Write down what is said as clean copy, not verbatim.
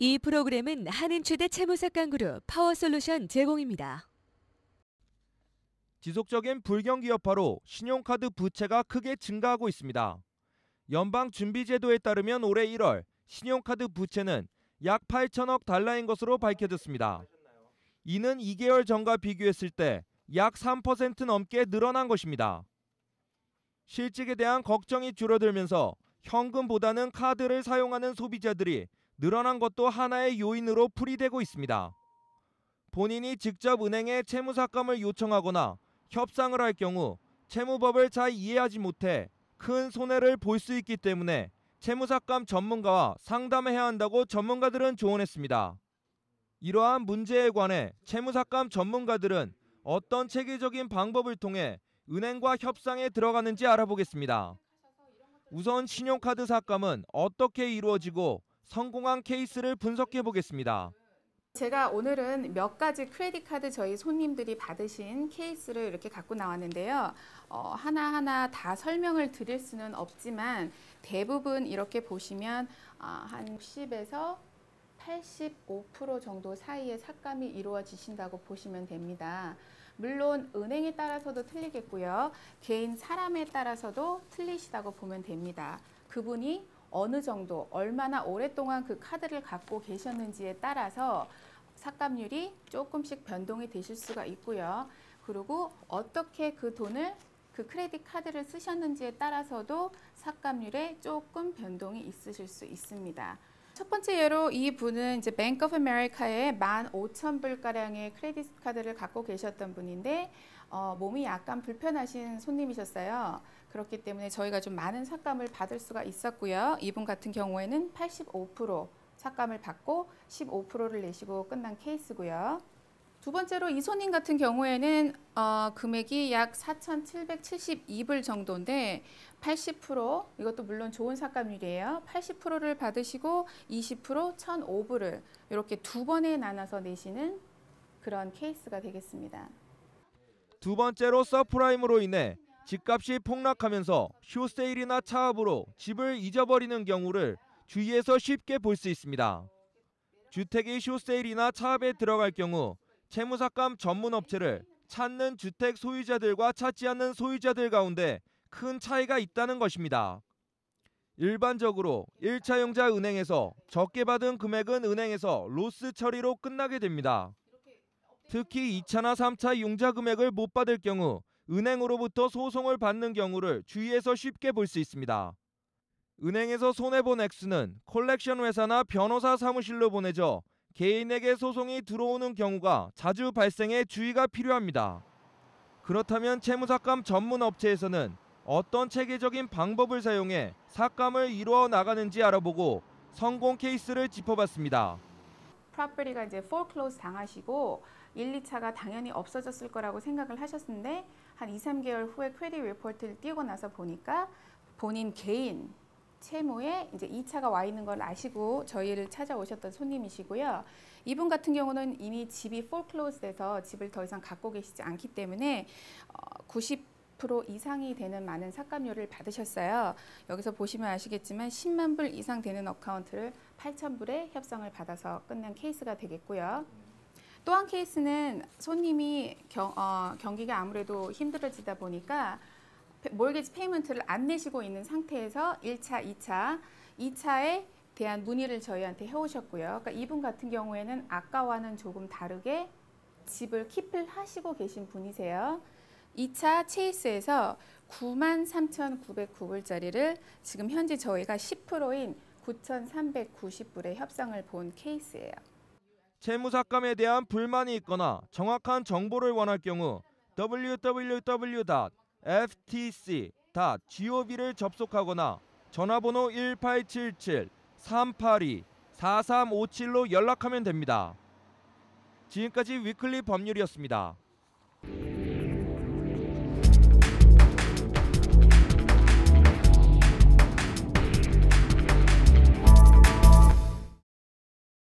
이 프로그램은 한인추대 채무삭감그룹 파워솔루션 제공입니다. 지속적인 불경기여파로 신용카드 부채가 크게 증가하고 있습니다. 연방준비제도에 따르면 올해 1월 신용카드 부채는 약 8천억 달러인 것으로 밝혀졌습니다. 이는 2개월 전과 비교했을 때 약 3% 넘게 늘어난 것입니다. 실직에 대한 걱정이 줄어들면서 현금보다는 카드를 사용하는 소비자들이 늘어난 것도 하나의 요인으로 풀이되고 있습니다. 본인이 직접 은행에 채무삭감을 요청하거나 협상을 할 경우 채무법을 잘 이해하지 못해 큰 손해를 볼 수 있기 때문에 채무삭감 전문가와 상담해야 한다고 전문가들은 조언했습니다. 이러한 문제에 관해 채무삭감 전문가들은 어떤 체계적인 방법을 통해 은행과 협상에 들어가는지 알아보겠습니다. 우선 신용카드 삭감은 어떻게 이루어지고 성공한 케이스를 분석해 보겠습니다. 제가 오늘은 몇 가지 크레딧 카드 저희 손님들이 받으신 케이스를 이렇게 갖고 나왔는데요. 하나하나 다 설명을 드릴 수는 없지만 대부분 이렇게 보시면 한 60에서 85% 정도 사이의 삭감이 이루어지신다고 보시면 됩니다. 물론 은행에 따라서도 틀리겠고요. 개인 사람에 따라서도 틀리시다고 보면 됩니다. 그분이 어느 정도, 얼마나 오랫동안 그 카드를 갖고 계셨는지에 따라서 삭감률이 조금씩 변동이 되실 수가 있고요. 그리고 어떻게 그 돈을, 그 크레딧 카드를 쓰셨는지에 따라서도 삭감률에 조금 변동이 있으실 수 있습니다. 첫 번째 예로 이 분은 이제 뱅크 오브 아메리카에 15,000불가량의 크레딧 카드를 갖고 계셨던 분인데 몸이 약간 불편하신 손님이셨어요. 그렇기 때문에 저희가 좀 많은 삭감을 받을 수가 있었고요. 이분 같은 경우에는 85% 삭감을 받고 15%를 내시고 끝난 케이스고요. 두 번째로 이 손님 같은 경우에는 금액이 약 4,772불 정도인데 80%, 이것도 물론 좋은 삭감률이에요. 80%를 받으시고 20%, 1,005불을 이렇게 두 번에 나눠서 내시는 그런 케이스가 되겠습니다. 두 번째로 서프라임으로 인해 집값이 폭락하면서 쇼세일이나 차압으로 집을 잊어버리는 경우를 주위에서 쉽게 볼 수 있습니다. 주택이 쇼세일이나 차압에 들어갈 경우 채무삭감 전문 업체를 찾는 주택 소유자들과 찾지 않는 소유자들 가운데 큰 차이가 있다는 것입니다. 일반적으로 1차용자 은행에서 적게 받은 금액은 은행에서 로스 처리로 끝나게 됩니다. 특히 2차나 3차 융자 금액을 못 받을 경우 은행으로부터 소송을 받는 경우를 주위에서 쉽게 볼 수 있습니다. 은행에서 손해본 액수는 콜렉션 회사나 변호사 사무실로 보내져 개인에게 소송이 들어오는 경우가 자주 발생해 주의가 필요합니다. 그렇다면 채무삭감 전문 업체에서는 어떤 체계적인 방법을 사용해 삭감을 이루어 나가는지 알아보고 성공 케이스를 짚어봤습니다. 프로퍼티가 이제 foreclose 당하시고 1, 2차가 당연히 없어졌을 거라고 생각을 하셨는데 한 2, 3개월 후에 크레딧 리포트를 띄우고 나서 보니까 본인 개인 채무에 이제 2차가 와 있는 걸 아시고 저희를 찾아오셨던 손님이시고요. 이분 같은 경우는 이미 집이 foreclose 돼서 집을 더 이상 갖고 계시지 않기 때문에 90% 이상이 되는 많은 삭감료를 받으셨어요. 여기서 보시면 아시겠지만 10만 불 이상 되는 어카운트를 8,000불에 협상을 받아서 끝난 케이스가 되겠고요. 또 한 케이스는 손님이 경기가 아무래도 힘들어지다 보니까 몰게지 페이먼트를 안 내시고 있는 상태에서 1차, 2차에 대한 문의를 저희한테 해오셨고요. 그러니까 이분 같은 경우에는 아까와는 조금 다르게 집을 킵을 하시고 계신 분이세요. 2차 체이스에서 93,909불짜리를 지금 현재 저희가 10%인 9,390불에 협상을 본 케이스예요. 채무삭감에 대한 불만이 있거나 정확한 정보를 원할 경우 www.ftc.gov를 접속하거나 전화번호 1877-382-4357로 연락하면 됩니다. 지금까지 위클리 법률이었습니다.